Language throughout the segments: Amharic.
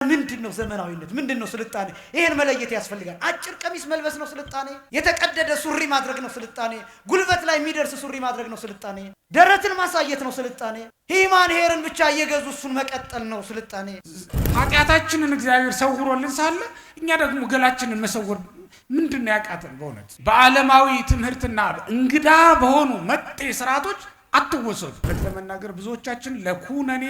ምንድነው ዘመናዊነት? ምንድነው ስልጣኔ? ይሄን መለየት ያስፈልጋል። አጭር ቀሚስ መልበስ ነው ስልጣኔ? የተቀደደ ሱሪ ማድረግ ነው ስልጣኔ? ጉልበት ላይ የሚደርስ ሱሪ ማድረግ ነው ስልጣኔ? ደረትን ማሳየት ነው ስልጣኔ? ሂማን ሄርን ብቻ እየገዙ እሱን መቀጠል ነው ስልጣኔ? ኃጢአታችንን እግዚአብሔር ሰውሮልን ሳለ እኛ ደግሞ ገላችንን መሰወር ምንድነው ያቃተን? በእውነት በዓለማዊ ትምህርትና እንግዳ በሆኑ መጤ ስርዓቶች አትወሰዱ። ለመናገር ብዙዎቻችን ለኩነኔ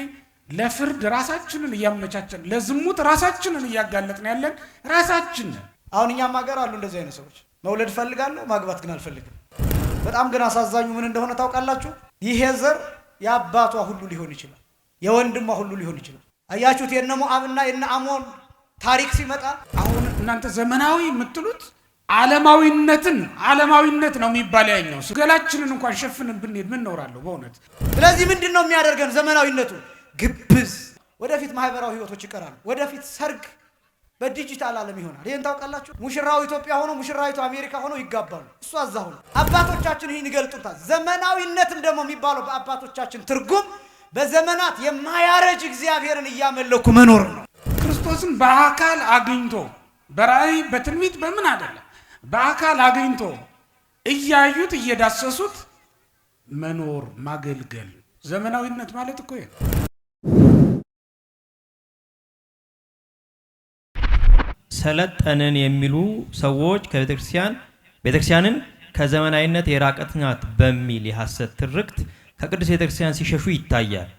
ለፍርድ ራሳችንን እያመቻቸን ለዝሙት ራሳችንን እያጋለጥን ያለን ራሳችን። አሁን እኛም ሀገር አሉ እንደዚህ አይነት ሰዎች። መውለድ ፈልጋለሁ ማግባት ግን አልፈልግም። በጣም ግን አሳዛኙ ምን እንደሆነ ታውቃላችሁ? ይሄ ዘር የአባቷ ሁሉ ሊሆን ይችላል፣ የወንድሟ ሁሉ ሊሆን ይችላል። አያችሁት? የነ ሞዓብና የነ አሞን ታሪክ ሲመጣ አሁን እናንተ ዘመናዊ የምትሉት ዓለማዊነት ነው የሚባል ያኛው ገላችንን እንኳን ሸፍንን ብንሄድ ምን ኖራለሁ በእውነት። ስለዚህ ምንድነው የሚያደርገን ዘመናዊነቱ? ግብዝ። ወደፊት ማህበራዊ ህይወቶች ይቀራሉ። ወደፊት ሰርግ በዲጂታል ዓለም ይሆናል። ይሄን ታውቃላችሁ? ሙሽራው ኢትዮጵያ ሆኖ ሙሽራይቱ አሜሪካ ሆኖ ይጋባሉ። እሱ አዛው ነው። አባቶቻችን ይህን ይገልጡታል። ዘመናዊነትን ደግሞ የሚባለው በአባቶቻችን ትርጉም በዘመናት የማያረጅ እግዚአብሔርን እያመለኩ መኖር ነው። ክርስቶስን በአካል አግኝቶ በራእይ በትንቢት በምን አይደለም፣ በአካል አግኝቶ እያዩት እየዳሰሱት መኖር ማገልገል ዘመናዊነት ማለት እኮ ይሄ። ሰለጠንን የሚሉ ሰዎች ቤተክርስቲያንን ከዘመናዊነት የራቀች ናት በሚል የሐሰት ትርክት ከቅዱስ ቤተክርስቲያን ሲሸሹ ይታያል።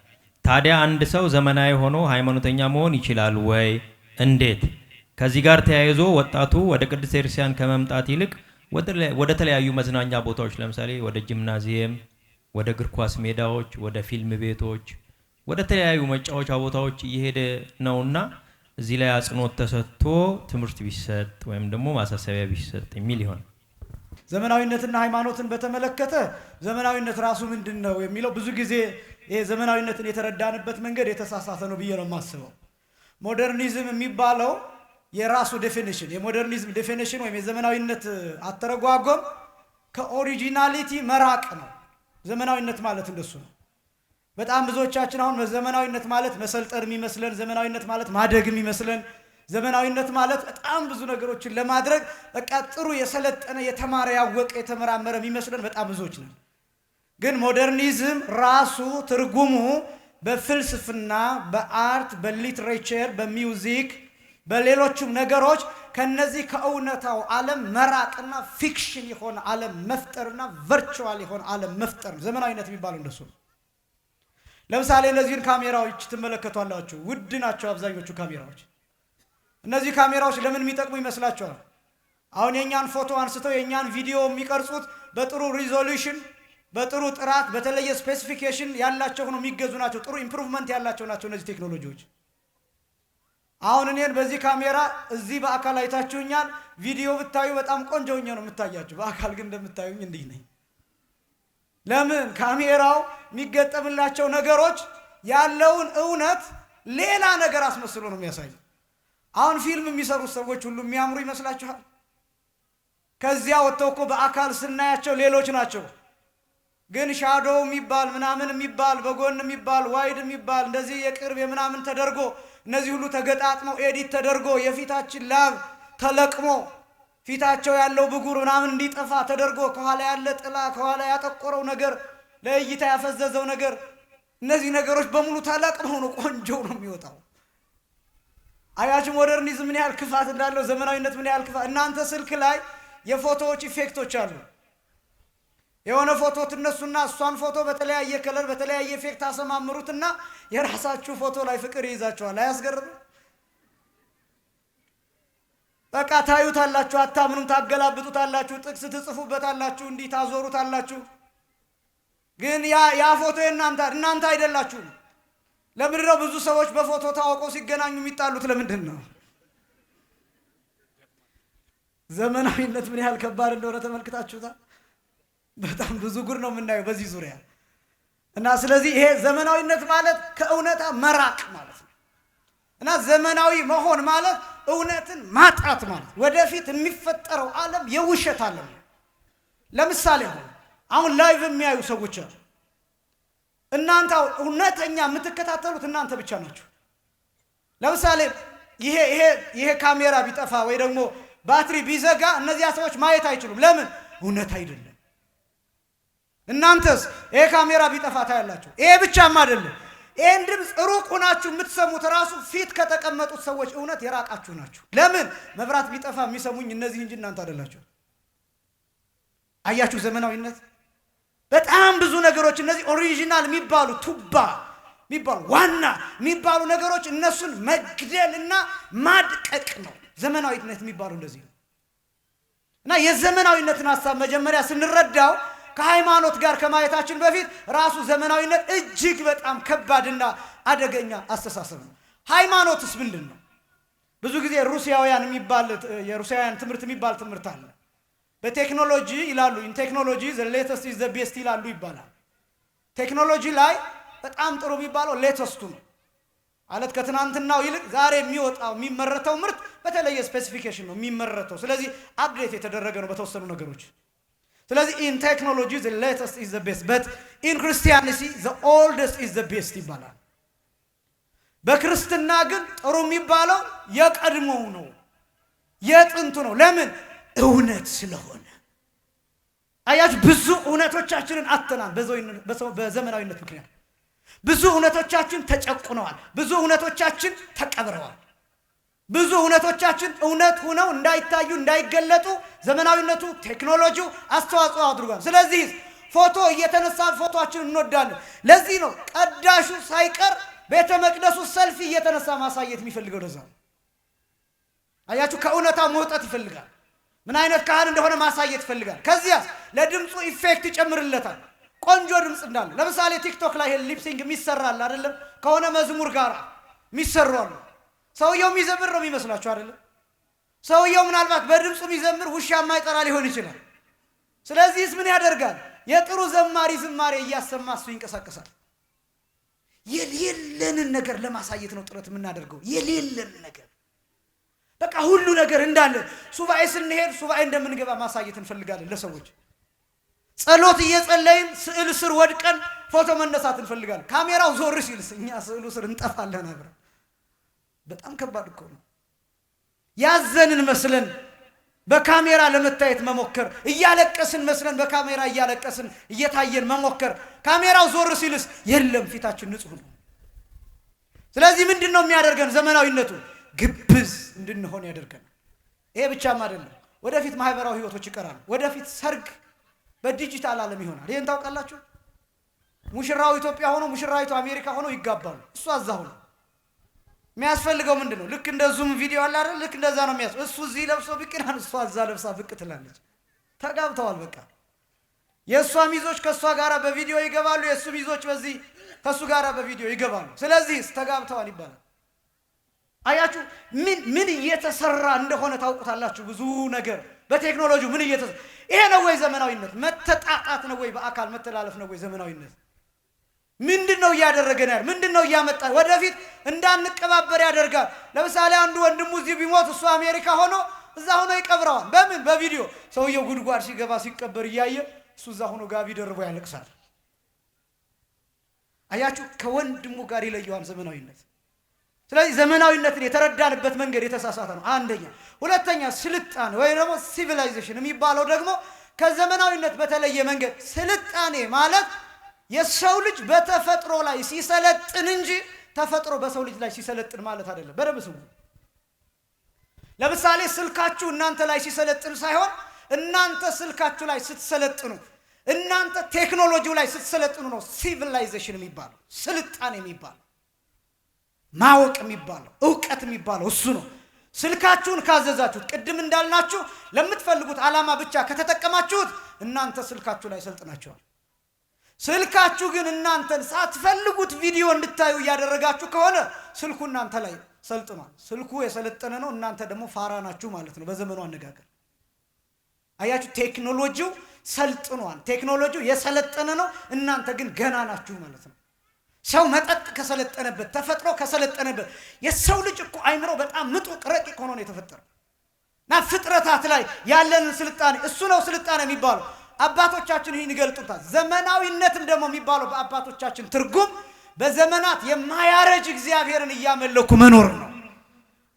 ታዲያ አንድ ሰው ዘመናዊ ሆኖ ሃይማኖተኛ መሆን ይችላል ወይ? እንዴት? ከዚህ ጋር ተያይዞ ወጣቱ ወደ ቅዱስ ቤተክርስቲያን ከመምጣት ይልቅ ወደ ተለያዩ መዝናኛ ቦታዎች ለምሳሌ ወደ ጂምናዚየም፣ ወደ እግር ኳስ ሜዳዎች፣ ወደ ፊልም ቤቶች፣ ወደ ተለያዩ መጫወቻ ቦታዎች እየሄደ ነውና እዚህ ላይ አጽንኦት ተሰጥቶ ትምህርት ቢሰጥ ወይም ደግሞ ማሳሰቢያ ቢሰጥ የሚል ይሆን። ዘመናዊነትና ሃይማኖትን በተመለከተ ዘመናዊነት ራሱ ምንድነው የሚለው ብዙ ጊዜ ይሄ ዘመናዊነትን የተረዳንበት መንገድ የተሳሳተ ነው ብዬ ነው የማስበው። ሞደርኒዝም የሚባለው የራሱ ዴፊኒሽን የሞደርኒዝም ዴፊኒሽን ወይም የዘመናዊነት አተረጓጎም ከኦሪጂናሊቲ መራቅ ነው። ዘመናዊነት ማለት እንደሱ ነው። በጣም ብዙዎቻችን አሁን ዘመናዊነት ማለት መሰልጠን የሚመስለን፣ ዘመናዊነት ማለት ማደግ የሚመስለን፣ ዘመናዊነት ማለት በጣም ብዙ ነገሮችን ለማድረግ በቃ ጥሩ የሰለጠነ የተማረ ያወቀ የተመራመረ የሚመስለን በጣም ብዙዎች ነን። ግን ሞደርኒዝም ራሱ ትርጉሙ በፍልስፍና፣ በአርት፣ በሊትሬቸር፣ በሚውዚክ፣ በሌሎችም ነገሮች ከነዚህ ከእውነታው ዓለም መራቅና ፊክሽን የሆነ ዓለም መፍጠርና ቨርቹዋል የሆነ ዓለም መፍጠር ነው። ዘመናዊነት የሚባለው እንደሱ ነው። ለምሳሌ እነዚህን ካሜራዎች ትመለከቷላችሁ። ውድ ናቸው አብዛኞቹ ካሜራዎች። እነዚህ ካሜራዎች ለምን የሚጠቅሙ ይመስላችኋል? አሁን የኛን ፎቶ አንስተው የኛን ቪዲዮ የሚቀርጹት በጥሩ ሪዞሉሽን፣ በጥሩ ጥራት፣ በተለየ ስፔሲፊኬሽን ያላቸው ሆኖ የሚገዙ ናቸው። ጥሩ ኢምፕሩቭመንት ያላቸው ናቸው እነዚህ ቴክኖሎጂዎች። አሁን እኔን በዚህ ካሜራ እዚህ በአካል አይታችሁኛል። ቪዲዮ ብታዩ በጣም ቆንጆ ሆኜ ነው የምታያችሁ። በአካል ግን እንደምታዩኝ እንዲህ ነኝ። ለምን? ካሜራው የሚገጠምላቸው ነገሮች ያለውን እውነት ሌላ ነገር አስመስሎ ነው የሚያሳየው። አሁን ፊልም የሚሰሩት ሰዎች ሁሉ የሚያምሩ ይመስላችኋል? ከዚያ ወጥተው እኮ በአካል ስናያቸው ሌሎች ናቸው። ግን ሻዶው የሚባል ምናምን የሚባል በጎን የሚባል ዋይድ የሚባል እንደዚህ የቅርብ የምናምን ተደርጎ እነዚህ ሁሉ ተገጣጥመው ኤዲት ተደርጎ የፊታችን ላብ ተለቅሞ ፊታቸው ያለው ብጉር ምናምን እንዲጠፋ ተደርጎ ከኋላ ያለ ጥላ ከኋላ ያጠቆረው ነገር ለእይታ ያፈዘዘው ነገር እነዚህ ነገሮች በሙሉ ተለቅመው ነው ቆንጆ ነው የሚወጣው። አያችሁ ሞደርኒዝም ምን ያህል ክፋት እንዳለው፣ ዘመናዊነት ምን ያህል ክፋት። እናንተ ስልክ ላይ የፎቶዎች ኢፌክቶች አሉ። የሆነ ፎቶ ትነሱና እሷን ፎቶ በተለያየ ከለር በተለያየ ኢፌክት አሰማምሩትና የራሳችሁ ፎቶ ላይ ፍቅር ይይዛችኋል። አያስገርም? በቃ ታዩታላችሁ፣ አታምኑም፣ ታገላብጡታላችሁ፣ ጥቅስ ትጽፉበታላችሁ፣ እንዲህ ታዞሩታላችሁ። ግን ያ ፎቶ እናንተ አይደላችሁም። ለምንድን ነው ብዙ ሰዎች በፎቶ ታውቀው ሲገናኙ የሚጣሉት? ለምንድን ነው? ዘመናዊነት ምን ያህል ከባድ እንደሆነ ተመልክታችሁታል? በጣም ብዙ ጉድ ነው የምናየው በዚህ ዙሪያ። እና ስለዚህ ይሄ ዘመናዊነት ማለት ከእውነታ መራቅ ማለት ነው። እና ዘመናዊ መሆን ማለት እውነትን ማጣት ማለት። ወደፊት የሚፈጠረው ዓለም የውሸት ዓለም ነው። ለምሳሌ አሁን ላይቭ የሚያዩ ሰዎች አሉ። እናንተ እውነተኛ የምትከታተሉት እናንተ ብቻ ናችሁ። ለምሳሌ ይሄ ካሜራ ቢጠፋ ወይ ደግሞ ባትሪ ቢዘጋ እነዚያ ሰዎች ማየት አይችሉም። ለምን? እውነት አይደለም። እናንተስ ይሄ ካሜራ ቢጠፋ ታያላችሁ። ይሄ ብቻም አይደለም፣ ይሄን ድምፅ ሩቅ ሆናችሁ የምትሰሙት ራሱ ፊት ከተቀመጡት ሰዎች እውነት የራቃችሁ ናችሁ። ለምን? መብራት ቢጠፋ የሚሰሙኝ እነዚህ እንጂ እናንተ አይደላችሁ። አያችሁ ዘመናዊነት። በጣም ብዙ ነገሮች እነዚህ ኦሪጂናል የሚባሉ ቱባ የሚባሉ ዋና የሚባሉ ነገሮች እነሱን መግደልና ማድቀቅ ነው ዘመናዊነት የሚባለው እንደዚህ ነው። እና የዘመናዊነትን ሐሳብ መጀመሪያ ስንረዳው ከሃይማኖት ጋር ከማየታችን በፊት ራሱ ዘመናዊነት እጅግ በጣም ከባድና አደገኛ አስተሳሰብ ነው። ሃይማኖትስ ምንድን ነው? ብዙ ጊዜ የሩሲያውያን ትምህርት የሚባል ትምህርት አለ። በቴክኖሎጂ ይላሉ ኢን ቴክኖሎጂ ዘ ሌተስት ኢዝ ዘ ቤስት ይላሉ ይባላል። ቴክኖሎጂ ላይ በጣም ጥሩ የሚባለው ሌተስቱ ነው ማለት ከትናንትናው ይልቅ ዛሬ የሚወጣው የሚመረተው ምርት በተለየ ስፔሲፊኬሽን ነው የሚመረተው። ስለዚህ አፕዴት የተደረገ ነው በተወሰኑ ነገሮች። ስለዚህ ኢን ቴክኖሎጂ ዘ ሌተስት ኢዝ ዘ ቤስት በት ኢን ክርስቲያኒቲ ዘ ኦልደስት ኢዝ ዘ ቤስት ይባላል። በክርስትና ግን ጥሩ የሚባለው የቀድሞው ነው የጥንቱ ነው። ለምን? እውነት ስለሆነ። አያችሁ ብዙ እውነቶቻችንን አጥተናል በዘመናዊነት ምክንያት። ብዙ እውነቶቻችን ተጨቁነዋል። ብዙ እውነቶቻችን ተቀብረዋል። ብዙ እውነቶቻችን እውነት ሆነው እንዳይታዩ እንዳይገለጡ ዘመናዊነቱ ቴክኖሎጂው አስተዋጽኦ አድርጓል። ስለዚህ ፎቶ እየተነሳን ፎቶአችንን እንወዳለን። ለዚህ ነው ቀዳሹ ሳይቀር ቤተ መቅደሱ ሰልፊ እየተነሳ ማሳየት የሚፈልገው ለዛ ነው። አያችሁ ከእውነታ መውጣት ይፈልጋል። ምን አይነት ካህን እንደሆነ ማሳየት ይፈልጋል። ከዚያስ ለድምፁ ኢፌክት ይጨምርለታል። ቆንጆ ድምጽ እንዳለ ለምሳሌ ቲክቶክ ላይ ሊፕሲንግ የሚሰራል አይደለም? ከሆነ መዝሙር ጋር የሚሰራው ሰውየው የሚዘምር ነው የሚመስላችሁ አይደለም? ሰውየው ምናልባት በድምፁ የሚዘምር ውሻ የማይጠራ ሊሆን ይችላል። ስለዚህስ ምን ያደርጋል? የጥሩ ዘማሪ ዝማሬ እያሰማ እሱ ይንቀሳቀሳል። የሌለንን ነገር ለማሳየት ነው ጥረት የምናደርገው። የሌለን ነገር በቃ ሁሉ ነገር እንዳለ ሱባኤ ስንሄድ ሱባኤ እንደምንገባ ማሳየት እንፈልጋለን ለሰዎች። ጸሎት እየጸለይን ስዕል ስር ወድቀን ፎቶ መነሳት እንፈልጋለን። ካሜራው ዞር ሲልስ እኛ ስዕሉ ስር እንጠፋለን አብረን። በጣም ከባድ እኮ ነው። ያዘንን መስለን በካሜራ ለመታየት መሞከር፣ እያለቀስን መስለን በካሜራ እያለቀስን እየታየን መሞከር። ካሜራው ዞር ሲልስ የለም ፊታችን ንጹህ ነው። ስለዚህ ምንድነው የሚያደርገን? ዘመናዊነቱ ግብዝ እንድንሆን ያደርገናል። ይሄ ብቻም አይደለም። ወደፊት ማህበራዊ ህይወቶች ይቀራሉ። ወደፊት ሰርግ በዲጂታል ዓለም ይሆናል። ይሄን ታውቃላችሁ? ሙሽራው ኢትዮጵያ ሆኖ ሙሽራይቱ አሜሪካ ሆኖ ይጋባሉ። እሱ አዛው ነው። የሚያስፈልገው ምንድነው? ልክ እንደ ዙም ቪዲዮ አለ አይደል? ልክ እንደዛ ነው የሚያስፈልገው። እሱ እዚህ ለብሶ ብቅ ይላል፣ እሷ እዛ ለብሳ ብቅ ትላለች። ተጋብተዋል በቃ። የእሷ ሚዞች ከእሷ ጋር በቪዲዮ ይገባሉ፣ የእሱ ሚዞች በዚህ ከእሱ ጋር በቪዲዮ ይገባሉ። ስለዚህ ተጋብተዋል ይባላል። አያችሁ ምን እየተሰራ እንደሆነ ታውቁታላችሁ። ብዙ ነገር በቴክኖሎጂ ምን እየተሰራ ይሄ ነው ወይ ዘመናዊነት? መተጣጣት ነው ወይ? በአካል መተላለፍ ነው ወይ ዘመናዊነት? ምንድነው እያደረገን ያለው? ምንድነው እያመጣ ወደፊት እንዳንቀባበር ያደርጋል። ለምሳሌ አንዱ ወንድሙ እዚህ ቢሞት እሱ አሜሪካ ሆኖ እዛ ሆኖ ይቀብረዋል። በምን? በቪዲዮ። ሰውየው ጉድጓድ ሲገባ ሲቀበር እያየ እሱ እዛ ሆኖ ጋቢ ደርቦ ያለቅሳል። አያችሁ ከወንድሙ ጋር ይለየዋል ዘመናዊነት። ስለዚህ ዘመናዊነትን የተረዳንበት መንገድ የተሳሳተ ነው። አንደኛ። ሁለተኛ ስልጣኔ ወይ ደግሞ ሲቪላይዜሽን የሚባለው ደግሞ ከዘመናዊነት በተለየ መንገድ ስልጣኔ ማለት የሰው ልጅ በተፈጥሮ ላይ ሲሰለጥን እንጂ ተፈጥሮ በሰው ልጅ ላይ ሲሰለጥን ማለት አይደለም። በደንብ ስሙ። ለምሳሌ ስልካችሁ እናንተ ላይ ሲሰለጥን ሳይሆን እናንተ ስልካችሁ ላይ ስትሰለጥኑ፣ እናንተ ቴክኖሎጂው ላይ ስትሰለጥኑ ነው ሲቪላይዜሽን የሚባለው ስልጣኔ የሚባለው ማወቅ የሚባለው ዕውቀት የሚባለው እሱ ነው። ስልካችሁን ካዘዛችሁት ቅድም እንዳልናችሁ ለምትፈልጉት ዓላማ ብቻ ከተጠቀማችሁት እናንተ ስልካችሁ ላይ ሰልጥናችኋል። ስልካችሁ ግን እናንተን ሳትፈልጉት ቪዲዮ እንድታዩ እያደረጋችሁ ከሆነ ስልኩ እናንተ ላይ ሰልጥኗል። ስልኩ የሰለጠነ ነው፣ እናንተ ደግሞ ፋራ ናችሁ ማለት ነው በዘመኑ አነጋገር። አያችሁ ቴክኖሎጂው ሰልጥኗል። ቴክኖሎጂው የሰለጠነ ነው፣ እናንተ ግን ገና ናችሁ ማለት ነው። ሰው መጠጥ ከሰለጠነበት ተፈጥሮ ከሰለጠነበት የሰው ልጅ እኮ አይምሮ በጣም ምጡቅ ረቂቅ ሆኖ ነው የተፈጠረው። እና ፍጥረታት ላይ ያለንን ስልጣኔ እሱ ነው ስልጣኔ የሚባለው። አባቶቻችን ይህን ይገልጡታል። ዘመናዊነትም ደግሞ የሚባለው በአባቶቻችን ትርጉም በዘመናት የማያረጅ እግዚአብሔርን እያመለኩ መኖር ነው።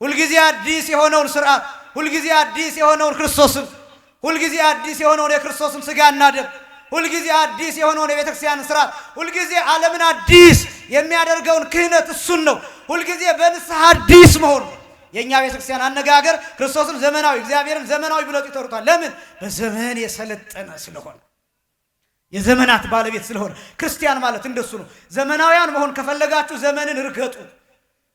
ሁልጊዜ አዲስ የሆነውን ስርዓት፣ ሁልጊዜ አዲስ የሆነውን ክርስቶስን፣ ሁልጊዜ አዲስ የሆነውን የክርስቶስን ሥጋና ደም፣ ሁልጊዜ አዲስ የሆነውን የቤተክርስቲያን ስርዓት፣ ሁልጊዜ ዓለምን አዲስ የሚያደርገውን ክህነት እሱን ነው። ሁልጊዜ በንስሐ አዲስ መሆን ነው። የኛ ቤተክርስቲያን አነጋገር ክርስቶስን ዘመናዊ፣ እግዚአብሔርን ዘመናዊ ብለው ይጠሩታል። ለምን? በዘመን የሰለጠነ ስለሆነ፣ የዘመናት ባለቤት ስለሆነ። ክርስቲያን ማለት እንደሱ ነው። ዘመናውያን መሆን ከፈለጋችሁ ዘመንን እርገጡ፣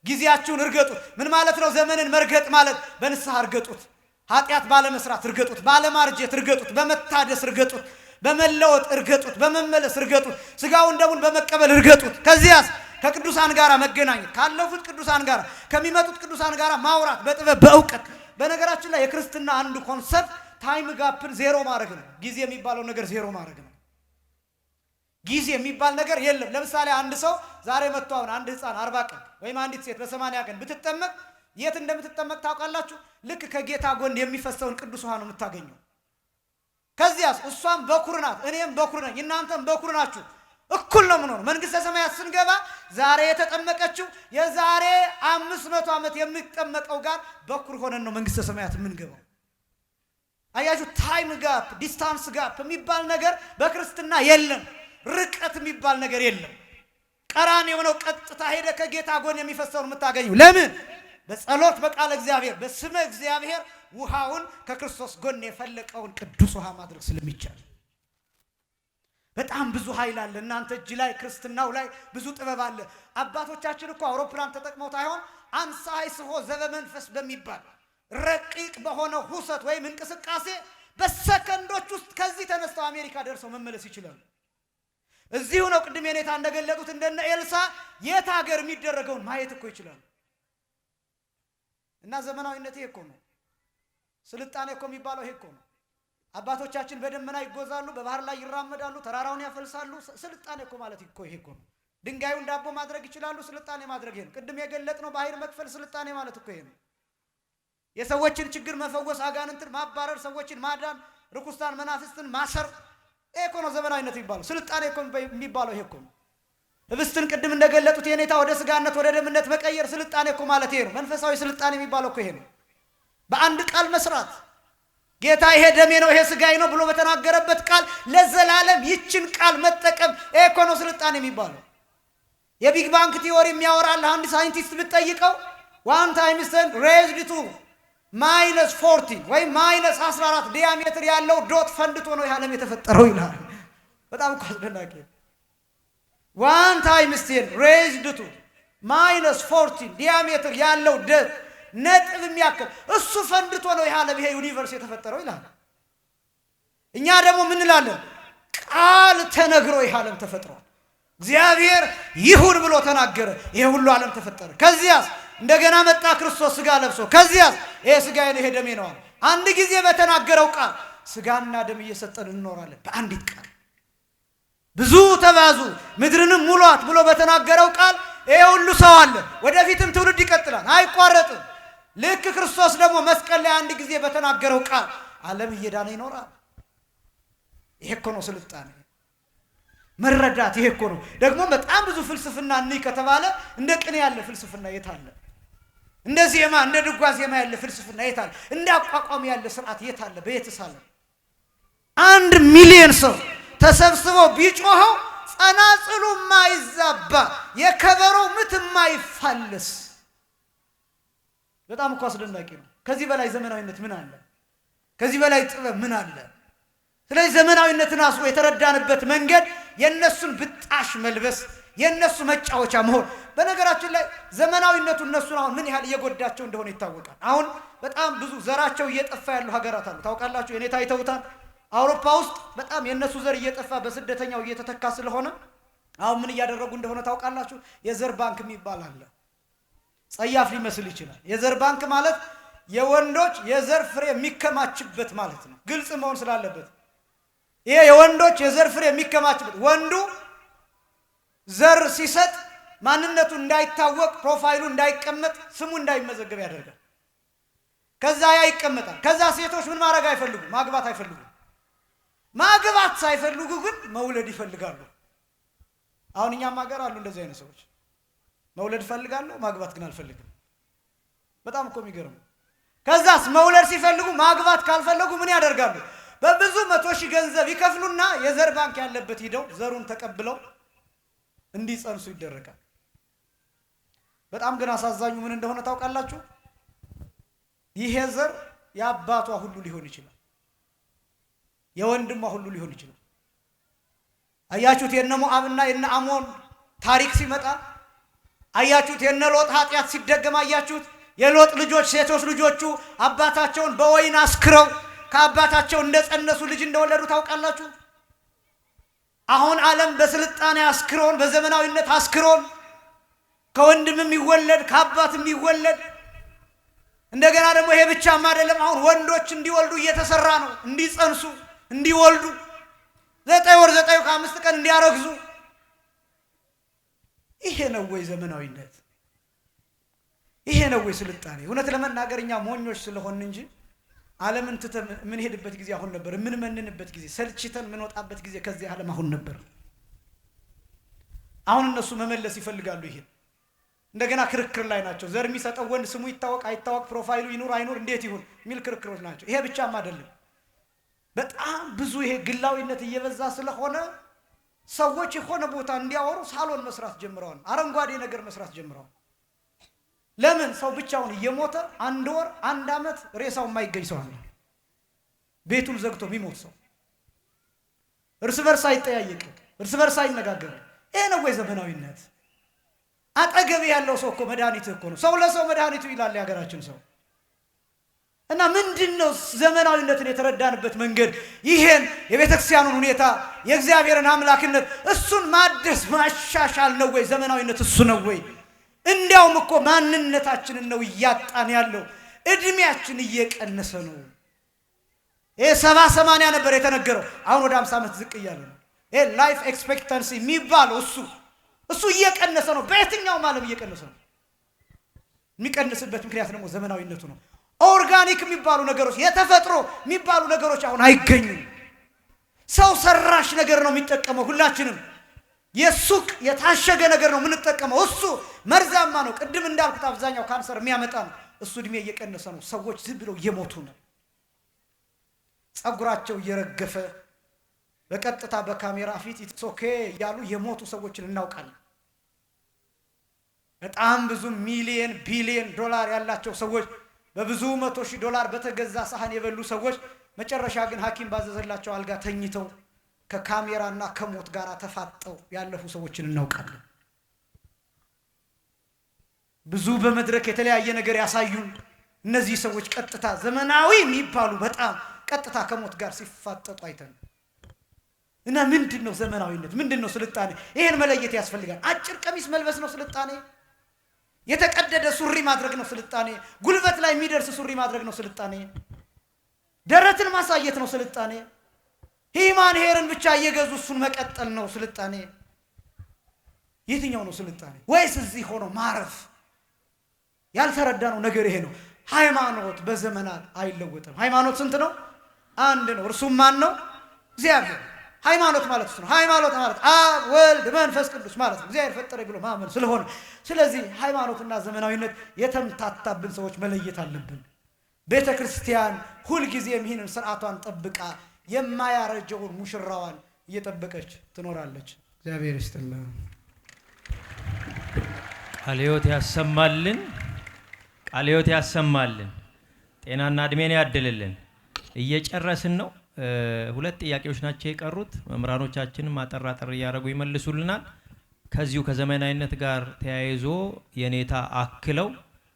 ጊዜያችሁን እርገጡት። ምን ማለት ነው? ዘመንን መርገጥ ማለት በንስሐ እርገጡት፣ ኃጢአት ባለመስራት እርገጡት፣ ባለማርጀት እርገጡት፣ በመታደስ እርገጡት፣ በመለወጥ እርገጡት፣ በመመለስ እርገጡት፣ ሥጋውን ደሙን በመቀበል እርገጡት። ከዚያስ ከቅዱሳን ጋር መገናኘት፣ ካለፉት ቅዱሳን ጋር ከሚመጡት ቅዱሳን ጋር ማውራት በጥበብ በእውቀት። በነገራችን ላይ የክርስትና አንዱ ኮንሰፕት ታይም ጋፕን ዜሮ ማድረግ ነው። ጊዜ የሚባለው ነገር ዜሮ ማድረግ ነው። ጊዜ የሚባል ነገር የለም። ለምሳሌ አንድ ሰው ዛሬ መጥቶ አሁን አንድ ሕፃን 40 ቀን ወይም አንዲት ሴት በ80 ቀን ብትጠመቅ የት እንደምትጠመቅ ታውቃላችሁ? ልክ ከጌታ ጎን የሚፈሰውን ቅዱስ ውሃ ነው የምታገኘው። ከዚያስ እሷም በኩር ናት፣ እኔም በኩር ነኝ፣ እናንተም በኩር ናችሁ። እኩል ነው የምንሆነው። መንግስተ ሰማያት ስንገባ ዛሬ የተጠመቀችው የዛሬ 500 ዓመት የሚጠመቀው ጋር በኩር ሆነን ነው መንግስተ ሰማያት የምንገባው። አያችሁ፣ ታይም ጋፕ ዲስታንስ ጋፕ የሚባል ነገር በክርስትና የለም። ርቀት የሚባል ነገር የለም። ቀራን የሆነው ቀጥታ ሄደ ከጌታ ጎን የሚፈሰውን የምታገኘው። ለምን? በጸሎት በቃለ እግዚአብሔር በስመ እግዚአብሔር ውሃውን ከክርስቶስ ጎን የፈለቀውን ቅዱስ ውሃ ማድረግ ስለሚቻል በጣም ብዙ ኃይል አለ እናንተ እጅ ላይ። ክርስትናው ላይ ብዙ ጥበብ አለ። አባቶቻችን እኮ አውሮፕላን ተጠቅመው ታይሆን አንሳይ ስሆ ዘበመንፈስ በሚባል ረቂቅ በሆነ ሁሰት ወይም እንቅስቃሴ በሰከንዶች ውስጥ ከዚህ ተነስተው አሜሪካ ደርሰው መመለስ ይችላሉ። እዚሁ ነው ቅድም የኔታ እንደገለጡት እንደነ ኤልሳ የት ሀገር የሚደረገውን ማየት እኮ ይችላሉ። እና ዘመናዊነት ይሄ እኮ ነው። ስልጣኔ እኮ የሚባለው ይሄ እኮ ነው። አባቶቻችን በደመና ይጎዛሉ፣ በባህር ላይ ይራመዳሉ፣ ተራራውን ያፈልሳሉ። ስልጣኔ እኮ ማለት እኮ ይሄ እኮ ነው። ድንጋዩን ዳቦ ማድረግ ይችላሉ። ስልጣኔ ማድረግ ይሄ ነው። ቅድም የገለጥነው ባህር መክፈል ስልጣኔ ማለት እኮ ይሄ ነው። የሰዎችን ችግር መፈወስ፣ አጋንንትን ማባረር፣ ሰዎችን ማዳን፣ ርኩሳን መናፍስትን ማሰር፣ ይሄ እኮ ነው ዘመናዊነት የሚባለው። ስልጣኔ እኮ የሚባለው ይሄ እኮ ነው። ህብስትን ቅድም እንደገለጡት የኔታ ወደ ስጋነት ወደ ደምነት መቀየር ስልጣኔ እኮ ማለት ይሄ ነው። መንፈሳዊ ስልጣኔ የሚባለው እኮ ይሄ ነው። በአንድ ቃል መስራት ጌታ ይሄ ደሜ ነው ይሄ ስጋዬ ነው ብሎ በተናገረበት ቃል ለዘላለም ይችን ቃል መጠቀም ይሄ እኮ ነው ስልጣኔ የሚባለው። የቢግ ባንግ ቲዮሪ የሚያወራል አንድ ሳይንቲስት ብትጠይቀው 1 × 10 raised to -14 ወይም -14 ዲያሜትር ያለው ዶት ፈንድቶ ነው ዓለም የተፈጠረው ይላል። በጣም እኮ አስደናቂ። 1 × 10 raised to -14 ዲያሜትር ያለው ዶት ነጥብ የሚያክል እሱ ፈንድቶ ነው ዓለም ይሄ ዩኒቨርስ የተፈጠረው ይላል። እኛ ደግሞ ምን እንላለን? ቃል ተነግሮ ይሄ ዓለም ተፈጥሯል። እግዚአብሔር ይሁን ብሎ ተናገረ፣ ይሄ ሁሉ ዓለም ተፈጠረ። ከዚያስ እንደገና መጣ ክርስቶስ ስጋ ለብሶ። ከዚያስ ይሄ ስጋዬ ነው ይሄ ደሜ ነው አለ። አንድ ጊዜ በተናገረው ቃል ስጋና ደም እየሰጠን እንኖራለን። በአንዲት ቃል ብዙ ተባዙ ምድርንም ሙሏት ብሎ በተናገረው ቃል ይሄ ሁሉ ሰው አለ። ወደፊትም ትውልድ ይቀጥላል፣ አይቋረጥም። ልክ ክርስቶስ ደግሞ መስቀል ላይ አንድ ጊዜ በተናገረው ቃል ዓለም እየዳነ ይኖራል። ይሄ እኮ ነው ስልጣኔ መረዳት። ይሄ እኮ ነው ደግሞ በጣም ብዙ ፍልስፍና እንይ ከተባለ እንደ ቅኔ ያለ ፍልስፍና የት አለ? እንደ ዜማ እንደ ድጓ ዜማ ያለ ፍልስፍና የት አለ? እንደ አቋቋም ያለ ስርዓት የት አለ? በየትስ አለ? 1 ሚሊዮን ሰው ተሰብስበው ቢጮኸው ጸናጽሉ ማይዛባ የከበሮው ምት ማይፋለስ በጣም እኮ አስደናቂ ነው። ከዚህ በላይ ዘመናዊነት ምን አለ? ከዚህ በላይ ጥበብ ምን አለ? ስለዚህ ዘመናዊነትን አስቦ የተረዳንበት መንገድ የነሱን ብጣሽ መልበስ፣ የነሱ መጫወቻ መሆን። በነገራችን ላይ ዘመናዊነቱ እነሱን አሁን ምን ያህል እየጎዳቸው እንደሆነ ይታወቃል። አሁን በጣም ብዙ ዘራቸው እየጠፋ ያሉ ሀገራት አሉ። ታውቃላችሁ? የኔታ አይተውታል። አውሮፓ ውስጥ በጣም የነሱ ዘር እየጠፋ በስደተኛው እየተተካ ስለሆነ አሁን ምን እያደረጉ እንደሆነ ታውቃላችሁ? የዘር ባንክ የሚባል አለ። ጸያፍ ሊመስል ይችላል። የዘር ባንክ ማለት የወንዶች የዘር ፍሬ የሚከማችበት ማለት ነው። ግልጽ መሆን ስላለበት ይሄ የወንዶች የዘር ፍሬ የሚከማችበት፣ ወንዱ ዘር ሲሰጥ ማንነቱ እንዳይታወቅ፣ ፕሮፋይሉ እንዳይቀመጥ፣ ስሙ እንዳይመዘገብ ያደርጋል። ከዛ ያ ይቀመጣል። ከዛ ሴቶች ምን ማድረግ አይፈልጉም? ማግባት አይፈልጉም። ማግባት ሳይፈልጉ ግን መውለድ ይፈልጋሉ። አሁን እኛም ሀገር አሉ እንደዚህ አይነት ሰዎች። መውለድ ፈልጋለሁ፣ ማግባት ግን አልፈልግም። በጣም እኮ የሚገርም። ከዛስ መውለድ ሲፈልጉ ማግባት ካልፈለጉ ምን ያደርጋሉ? በብዙ 100,000 ገንዘብ ይከፍሉና የዘር ባንክ ያለበት ሂደው ዘሩን ተቀብለው እንዲጸንሱ ይደረጋል። በጣም ግን አሳዛኙ ምን እንደሆነ ታውቃላችሁ? ይሄ ዘር የአባቷ ሁሉ ሊሆን ይችላል፣ የወንድሟ ሁሉ ሊሆን ይችላል። አያችሁት? የነ ሞዓብና የነ አሞን ታሪክ ሲመጣ አያችሁት? የነ ሎጥ ኃጢአት ሲደገም አያችሁት? የሎጥ ልጆች ሴቶች ልጆቹ አባታቸውን በወይን አስክረው ከአባታቸው እንደጸነሱ ልጅ እንደወለዱ ታውቃላችሁ? አሁን ዓለም በስልጣኔ አስክሮን በዘመናዊነት አስክሮን ከወንድምም ይወለድ ከአባትም ይወለድ። እንደገና ደግሞ ይሄ ብቻም አይደለም። አሁን ወንዶች እንዲወልዱ እየተሰራ ነው፣ እንዲጸንሱ እንዲወልዱ 9 ወር 9 ከ5 ቀን እንዲያረግዙ። ይሄ ነው ወይ ዘመናዊነት? ይሄ ነው ወይ ስልጣኔ? እውነት ለመናገር እኛ ሞኞች ስለሆን እንጂ ዓለምን ትተን ምን ሄድበት ጊዜ አሁን ነበር። ምን መንንበት ጊዜ ሰልችተን ምን ወጣበት ጊዜ ከዚህ ዓለም አሁን ነበር። አሁን እነሱ መመለስ ይፈልጋሉ። ይሄ እንደገና ክርክር ላይ ናቸው። ዘር የሚሰጠው ወንድ ስሙ ይታወቅ አይታወቅ፣ ፕሮፋይሉ ይኑር አይኑር፣ እንዴት ይሁን የሚል ክርክሮች ናቸው። ይሄ ብቻም አይደለም። በጣም ብዙ ይሄ ግላዊነት እየበዛ ስለሆነ ሰዎች የሆነ ቦታ እንዲያወሩ ሳሎን መስራት ጀምረዋል። አረንጓዴ ነገር መስራት ጀምረዋል። ለምን? ሰው ብቻውን እየሞተ 1 ወር 1 ዓመት ሬሳው የማይገኝ ሰው አለ። ቤቱን ዘግቶ የሚሞት ሰው እርስ በርስ አይጠያየቅ፣ እርስ በርስ አይነጋገር። ይሄ ነው ወይ ዘመናዊነት? አጠገብ ያለው ሰው እኮ መድኃኒትህ እኮ ነው። ሰው ለሰው መድኃኒቱ ይላል የሀገራችን ሰው። እና ምንድነው ዘመናዊነትን የተረዳንበት መንገድ? ይሄን የቤተክርስቲያኑን ሁኔታ የእግዚአብሔርን አምላክነት እሱን ማደስ ማሻሻል ነው ወይ ዘመናዊነት? እሱ ነው ወይ? እንዲያውም እኮ ማንነታችንን ነው እያጣን ያለው። እድሜያችን እየቀነሰ ነው። ይሄ 70-80 ነበር የተነገረው፣ አሁን ወደ 50 ዓመት ዝቅ እያለ ነው። ይሄ ላይፍ ኤክስፔክታንሲ የሚባለው እሱ እየቀነሰ ነው። በየትኛውም ዓለም እየቀነሰ ነው። የሚቀንስበት ምክንያት ደግሞ ዘመናዊነቱ ነው። ኦርጋኒክ የሚባሉ ነገሮች የተፈጥሮ የሚባሉ ነገሮች አሁን አይገኙም። ሰው ሰራሽ ነገር ነው የሚጠቀመው። ሁላችንም የሱቅ የታሸገ ነገር ነው የምንጠቀመው። እሱ መርዛማ ነው። ቅድም እንዳልኩት አብዛኛው ካንሰር የሚያመጣ ነው። እሱ እድሜ እየቀነሰ ነው። ሰዎች ዝም ብለው እየሞቱ ነው። ጸጉራቸው እየረገፈ በቀጥታ በካሜራ ፊት ኢትስ ኦኬ ያሉ የሞቱ ሰዎችን እናውቃለን። በጣም ብዙ ሚሊየን ቢሊየን ዶላር ያላቸው ሰዎች በብዙ $100,000 በተገዛ ሳህን የበሉ ሰዎች መጨረሻ ግን ሐኪም ባዘዘላቸው አልጋ ተኝተው ከካሜራና ከሞት ጋር ተፋጠው ያለፉ ሰዎችን እናውቃለን። ብዙ በመድረክ የተለያየ ነገር ያሳዩን እነዚህ ሰዎች ቀጥታ ዘመናዊ የሚባሉ በጣም ቀጥታ ከሞት ጋር ሲፋጠጡ አይተን እና ምንድነው ዘመናዊነት? ምንድነው ስልጣኔ? ይሄን መለየት ያስፈልጋል። አጭር ቀሚስ መልበስ ነው ስልጣኔ? የተቀደደ ሱሪ ማድረግ ነው ስልጣኔ? ጉልበት ላይ የሚደርስ ሱሪ ማድረግ ነው ስልጣኔ? ደረትን ማሳየት ነው ስልጣኔ? ሂማን ሄርን ብቻ እየገዙ እሱን መቀጠል ነው ስልጣኔ? የትኛው ነው ስልጣኔ? ወይስ እዚህ ሆኖ ማረፍ? ያልተረዳነው ነገር ይሄ ነው። ሃይማኖት በዘመናት አይለወጥም። ሃይማኖት ስንት ነው? አንድ ነው። እርሱም ማን ነው? እግዚአብሔር። ሃይማኖት ማለት እሱ ነው። ሃይማኖት ማለት አብ ወልድ መንፈስ ቅዱስ ማለት ነው። እግዚአብሔር ፈጠረ ብሎ ማመን ስለሆነ ስለዚህ ሃይማኖትና ዘመናዊነት የተምታታብን ሰዎች መለየት አለብን። ቤተ ክርስቲያን ሁልጊዜም ይህንን ስርዓቷን ጠብቃ የማያረጀውን ሙሽራዋን እየጠበቀች ትኖራለች። እግዚአብሔር ይስጥልን። ቃለ ሕይወት ያሰማልን። ቃለ ሕይወት ያሰማልን። ጤናና እድሜን ያድልልን። እየጨረስን ነው። 2 ጥያቄዎች ናቸው የቀሩት። መምህራኖቻችንም አጠር እያደረጉ ይመልሱልናል። ከዚሁ ከዘመናዊነት ጋር ተያይዞ የኔታ አክለው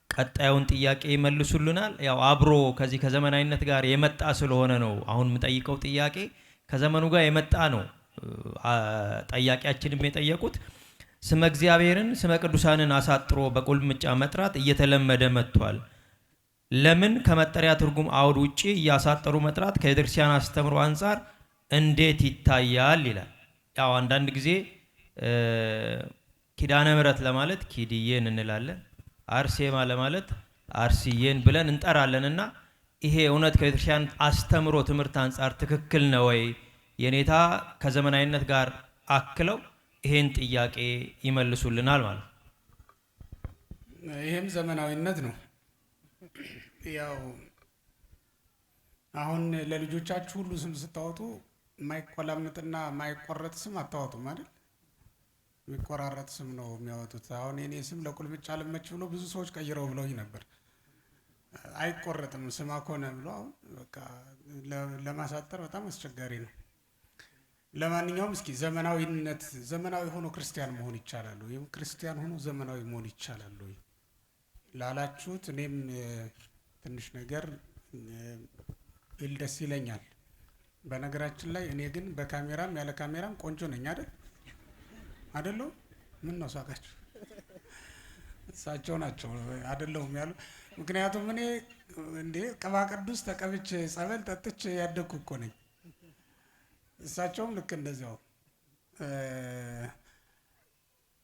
ቀጣዩን ጥያቄ ይመልሱልናል። ያው አብሮ ከዚህ ከዘመናዊነት ጋር የመጣ ስለሆነ ነው። አሁን የምጠይቀው ጥያቄ ከዘመኑ ጋር የመጣ ነው። ጠያቂያችንም የጠየቁት ስመ እግዚአብሔርን ስመ ቅዱሳንን አሳጥሮ በቁልምጫ መጥራት እየተለመደ መጥቷል። ለምን ከመጠሪያ ትርጉም አውድ ውጪ እያሳጠሩ መጥራት ከቤተክርስቲያን አስተምሮ አንጻር እንዴት ይታያል ይላል። ያው አንዳንድ ጊዜ ኪዳነ ምሕረት ለማለት ኪድዬን እንላለን፣ አርሴማ ለማለት አርሲዬን ብለን እንጠራለንና ይሄ እውነት ከቤተክርስቲያን አስተምሮ ትምህርት አንጻር ትክክል ነው ወይ? የኔታ ከዘመናዊነት ጋር አክለው ይሄን ጥያቄ ይመልሱልናል ማለት ነው። ይሄም ዘመናዊነት ነው። ያው አሁን ለልጆቻችሁ ሁሉ ስም ስታወጡ የማይቆላምጥና የማይቆረጥ ስም አታወጡም አይደል? የሚቆራረጥ ስም ነው የሚያወጡት። አሁን የኔ ስም ለቁልምጫ ልመች ብሎ ብዙ ሰዎች ቀይረው ብለውኝ ነበር። አይቆረጥም ስማኮነ ብሎ አሁን በቃ ለማሳጠር በጣም አስቸጋሪ ነው። ለማንኛውም እስኪ ዘመናዊ ሆኖ ክርስቲያን መሆን ይቻላል ወይ? ክርስቲያን ሆኖ ዘመናዊ መሆን ይቻላል ወይ ላላችሁት እኔም ትንሽ ነገር ብል ደስ ይለኛል። በነገራችን ላይ እኔ ግን በካሜራም ያለ ካሜራም ቆንጆ ነኝ አይደለው? ምን ነው ሳቃችሁ? እሳቸው ናቸው አይደለሁም ያሉ። ምክንያቱም እኔ እንዴ ቅባ ቅዱስ ተቀብቼ ጸበል ጠጥቼ ያደግኩ እኮ ነኝ። እሳቸውም ልክ እንደዚያው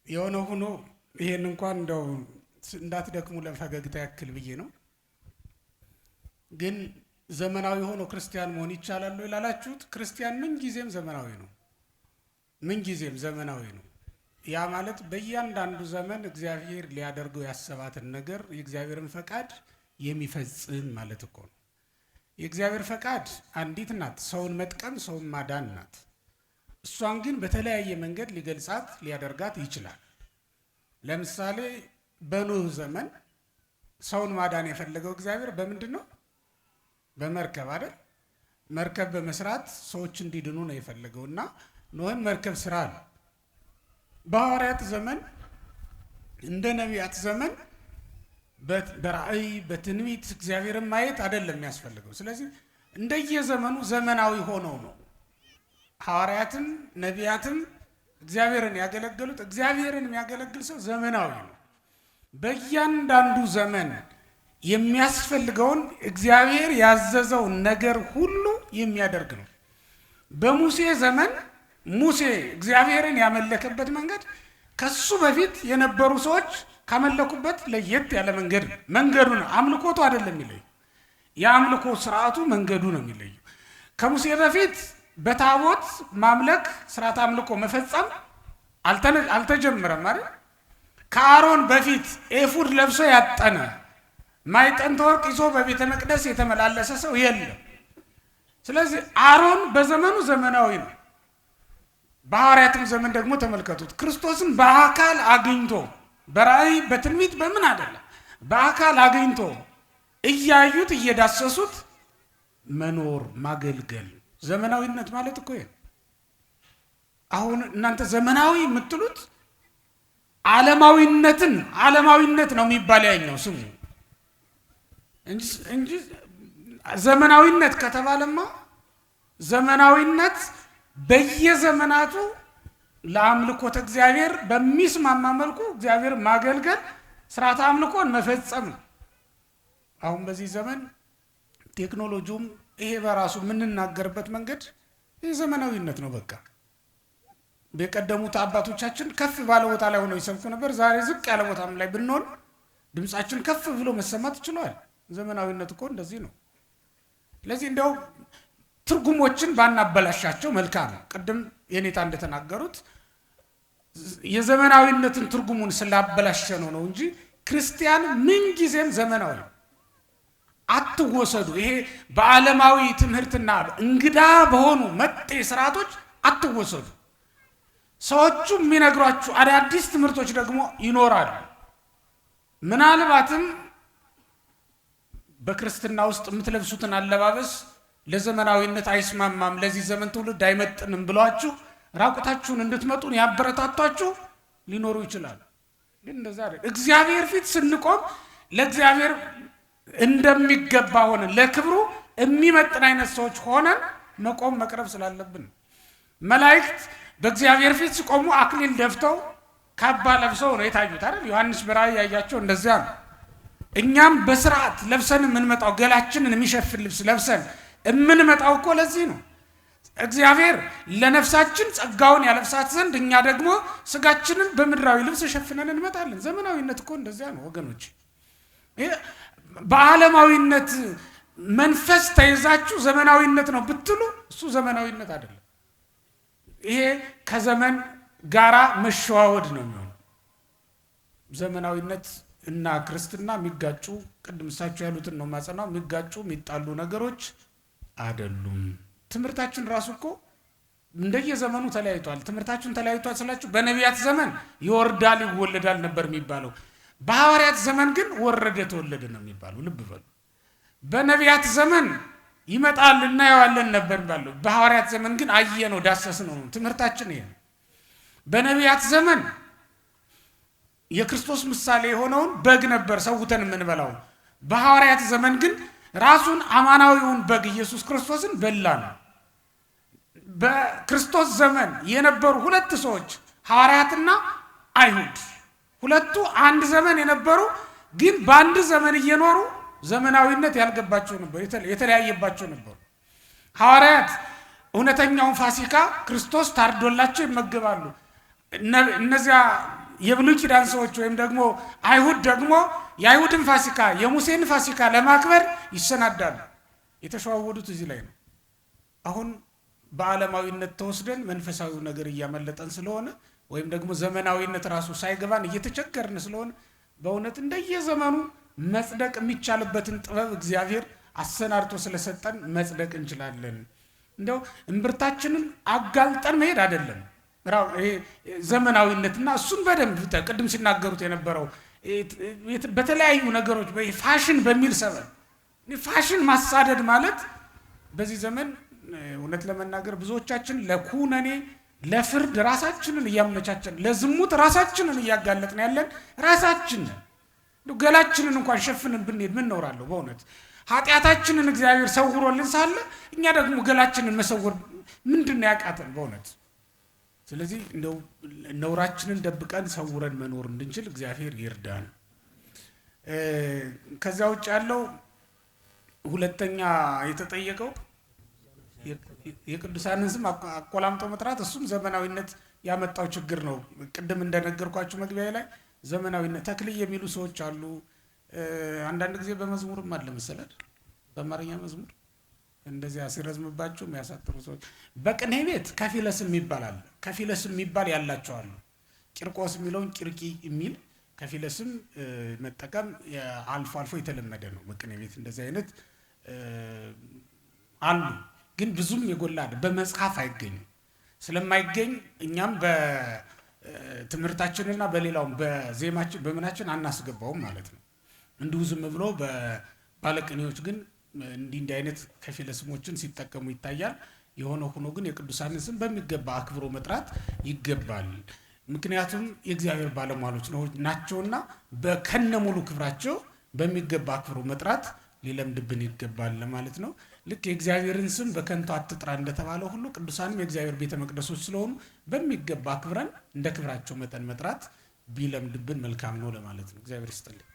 የሆነ ሆኖ ይሄን እንኳን እንደው እንዳትደክሙ ለፈገግታ ያክል ብዬ ነው። ግን ዘመናዊ ሆኖ ክርስቲያን መሆን ይቻላል ወይ ላላችሁት፣ ክርስቲያን ምን ጊዜም ዘመናዊ ነው። ምን ጊዜም ዘመናዊ ነው። ያ ማለት በእያንዳንዱ ዘመን እግዚአብሔር ሊያደርገው ያሰባትን ነገር የእግዚአብሔርን ፈቃድ የሚፈጽም ማለት እኮ ነው። የእግዚአብሔር ፈቃድ አንዲት ናት፣ ሰውን መጥቀም፣ ሰውን ማዳን ናት። እሷን ግን በተለያየ መንገድ ሊገልጻት ሊያደርጋት ይችላል። ለምሳሌ በኖህ ዘመን ሰውን ማዳን የፈለገው እግዚአብሔር በምንድን ነው? በመርከብ አይደል? መርከብ በመስራት ሰዎች እንዲድኑ ነው የፈለገው እና ኖህን መርከብ ስራ ነው። በሐዋርያት ዘመን እንደ ነቢያት ዘመን በራእይ በትንቢት እግዚአብሔርን ማየት አይደለም የሚያስፈልገው። ስለዚህ እንደየዘመኑ ዘመናዊ ሆነው ነው ሐዋርያትም ነቢያትም እግዚአብሔርን ያገለገሉት። እግዚአብሔርን የሚያገለግል ሰው ዘመናዊ ነው። በእያንዳንዱ ዘመን የሚያስፈልገውን እግዚአብሔር ያዘዘውን ነገር ሁሉ የሚያደርግ ነው። በሙሴ ዘመን ሙሴ እግዚአብሔርን ያመለከበት መንገድ ከሱ በፊት የነበሩ ሰዎች ካመለኩበት ለየት ያለ መንገዱ ነው። አምልኮቱ አይደለም የሚለየው፣ የአምልኮ ስርዓቱ መንገዱ ነው የሚለየው። ከሙሴ በፊት በታቦት ማምለክ ስርዓት አምልኮ መፈጸም አልተጀመረም አይደል? ከአሮን በፊት ኤፉድ ለብሶ ያጠነ ማዕጠንተ ወርቅ ይዞ በቤተ መቅደስ የተመላለሰ ሰው የለም። ስለዚህ አሮን በዘመኑ ዘመናዊ ነው። በሐዋርያትም ዘመን ደግሞ ተመልከቱት፣ ክርስቶስን በአካል አግኝቶ በራእይ በትንቢት በምን አይደለም፣ በአካል አግኝቶ እያዩት እየዳሰሱት መኖር ማገልገል ዘመናዊነት ማለት እኮ ይሄ። አሁን እናንተ ዘመናዊ የምትሉት ዓለማዊነት ነው የሚባል ያኛው ስሙ እንጂ ዘመናዊነት ከተባለማ ዘመናዊነት በየዘመናቱ ለአምልኮተ እግዚአብሔር በሚስማማ መልኩ እግዚአብሔር ማገልገል ስርዓተ አምልኮን መፈጸም ነው። አሁን በዚህ ዘመን ቴክኖሎጂውም ይሄ በራሱ የምንናገርበት መንገድ ይህ ዘመናዊነት ነው። በቃ በቀደሙት አባቶቻችን ከፍ ባለ ቦታ ላይ ሆነው ይሰብኩ ነበር። ዛሬ ዝቅ ያለ ቦታም ላይ ብንሆን ድምጻችን ከፍ ብሎ መሰማት ይችላል። ዘመናዊነት እኮ እንደዚህ ነው። ስለዚህ እንደው ትርጉሞችን ባናበላሻቸው መልካም ነው። ቅድም የኔታ እንደተናገሩት የዘመናዊነትን ትርጉሙን ስላበላሸ ነው እንጂ ክርስቲያን ምን ጊዜም ዘመናዊ ነው። አትወሰዱ። ይሄ በዓለማዊ ትምህርትና እንግዳ በሆኑ መጤ ስርዓቶች አትወሰዱ። ሰዎቹ የሚነግሯችሁ አዳዲስ ትምህርቶች ደግሞ ይኖራሉ። ምናልባትም በክርስትና ውስጥ የምትለብሱትን አለባበስ ለዘመናዊነት አይስማማም፣ ለዚህ ዘመን ትውልድ አይመጥንም ብሏችሁ ራቁታችሁን እንድትመጡን ያበረታቷችሁ ሊኖሩ ይችላሉ። ግን እንደዛ አይደል። እግዚአብሔር ፊት ስንቆም ለእግዚአብሔር እንደሚገባ ሆነን ለክብሩ የሚመጥን አይነት ሰዎች ሆነን መቆም መቅረብ ስላለብን መላእክት በእግዚአብሔር ፊት ሲቆሙ አክሊል ደፍተው ካባ ለብሰው ነው የታዩት አይደል? ዮሐንስ በራእይ ያያቸው እንደዚያ ነው። እኛም በስርዓት ለብሰን የምንመጣው ገላችንን የሚሸፍን ልብስ ለብሰን የምንመጣው እኮ ለዚህ ነው። እግዚአብሔር ለነፍሳችን ጸጋውን ያለብሳት ዘንድ እኛ ደግሞ ስጋችንን በምድራዊ ልብስ ሸፍነን እንመጣለን። ዘመናዊነት እኮ እንደዚያ ነው ወገኖች። በዓለማዊነት መንፈስ ተይዛችሁ ዘመናዊነት ነው ብትሉ እሱ ዘመናዊነት አይደለም። ይሄ ከዘመን ጋራ መሸዋወድ ነው የሚሆነው። ዘመናዊነት እና ክርስትና የሚጋጩ ቅድም እሳቸው ያሉትን ነው ማጸናው የሚጋጩ የሚጣሉ ነገሮች አይደሉም። ትምህርታችን ራሱ እኮ እንደየዘመኑ ተለያይቷል። ትምህርታችን ተለያይቷል ስላችሁ በነቢያት ዘመን ይወርዳል ይወለዳል ነበር የሚባለው። በሐዋርያት ዘመን ግን ወረደ ተወለደ ነው የሚባለው። ልብ በሉ። በነቢያት ዘመን ይመጣል እናየዋለን ነበር የሚባለው። በሐዋርያት ዘመን ግን አየነው ዳሰስነው ነው ትምህርታችን ይሄ። በነቢያት ዘመን የክርስቶስ ምሳሌ የሆነውን በግ ነበር ሰውተን የምንበላው። በሐዋርያት ዘመን ግን ራሱን አማናዊውን በግ ኢየሱስ ክርስቶስን በላን። በክርስቶስ ዘመን የነበሩ ሁለት ሰዎች ሐዋርያትና አይሁድ፣ ሁለቱ አንድ ዘመን የነበሩ ግን በአንድ ዘመን እየኖሩ ዘመናዊነት ያልገባቸው ነበር፣ የተለያየባቸው ነበሩ። ሐዋርያት እውነተኛውን ፋሲካ ክርስቶስ ታርዶላቸው ይመገባሉ። እነዚያ የብሉይ ኪዳን ሰዎች ወይም ደግሞ አይሁድ ደግሞ የአይሁድን ፋሲካ የሙሴን ፋሲካ ለማክበር ይሰናዳሉ። የተሸዋወዱት እዚህ ላይ ነው። አሁን በዓለማዊነት ተወስደን መንፈሳዊ ነገር እያመለጠን ስለሆነ ወይም ደግሞ ዘመናዊነት ራሱ ሳይገባን እየተቸገርን ስለሆነ በእውነት እንደየዘመኑ መጽደቅ የሚቻልበትን ጥበብ እግዚአብሔር አሰናድቶ ስለሰጠን መጽደቅ እንችላለን። እንደው እምብርታችንን አጋልጠን መሄድ አይደለም ይሄ ዘመናዊነትና እሱን በደንብ ቅድም ሲናገሩት የነበረው በተለያዩ ነገሮች ፋሽን በሚል ሰበብ ፋሽን ማሳደድ ማለት በዚህ ዘመን እውነት ለመናገር ብዙዎቻችን ለኩነኔ ለፍርድ ራሳችንን እያመቻቸን ለዝሙት ራሳችንን እያጋለጥን ያለን ራሳችንን ገላችንን እንኳን ሸፍንን ብንሄድ ምን ኖራለሁ? በእውነት ኃጢአታችንን እግዚአብሔር ሰውሮልን ሳለ እኛ ደግሞ ገላችንን መሰወር ምንድነው ያቃተን? በእውነት ስለዚህ እንደው ነውራችንን ደብቀን ሰውረን መኖር እንድንችል እግዚአብሔር ይርዳን። ከዛ ውጭ ያለው ሁለተኛ የተጠየቀው የቅዱሳንን ስም አቆላምጦ መጥራት እሱም ዘመናዊነት ያመጣው ችግር ነው። ቅድም እንደነገርኳችሁ መግቢያ ላይ ዘመናዊነት ተክልይ የሚሉ ሰዎች አሉ። አንዳንድ ጊዜ በመዝሙርም አለ መሰለህ፣ በአማርኛ መዝሙር እንደዚያ ሲረዝምባቸው የሚያሳጥሩ ሰዎች። በቅኔ ቤት ከፊለስም ይባላል። ከፊለስም የሚባል ያላቸው አሉ። ቂርቆስ የሚለውን ቂርቂ የሚል ከፊለስም መጠቀም አልፎ አልፎ የተለመደ ነው። በቅኔ ቤት እንደዚህ አይነት አሉ። ግን ብዙም የጎላ በመጽሐፍ አይገኝም። ስለማይገኝ እኛም በትምህርታችንና በሌላውም በዜማችን በምናችን አናስገባውም ማለት ነው። እንዲሁ ዝም ብሎ በባለቅኔዎች ግን እንዲህ አይነት ከፊለ ስሞችን ሲጠቀሙ ይታያል። የሆነ ሆኖ ግን የቅዱሳንን ስም በሚገባ አክብሮ መጥራት ይገባል። ምክንያቱም የእግዚአብሔር ባለሟሎች ናቸውና በከነሙሉ ክብራቸው በሚገባ አክብሮ መጥራት ሊለምድብን ይገባል ለማለት ነው። ልክ የእግዚአብሔርን ስም በከንቱ አትጥራ እንደተባለው ሁሉ ቅዱሳንም የእግዚአብሔር ቤተ መቅደሶች ስለሆኑ በሚገባ አክብረን እንደ ክብራቸው መጠን መጥራት ቢለምድብን መልካም ነው ለማለት ነው። እግዚአብሔር ይስጥልኝ።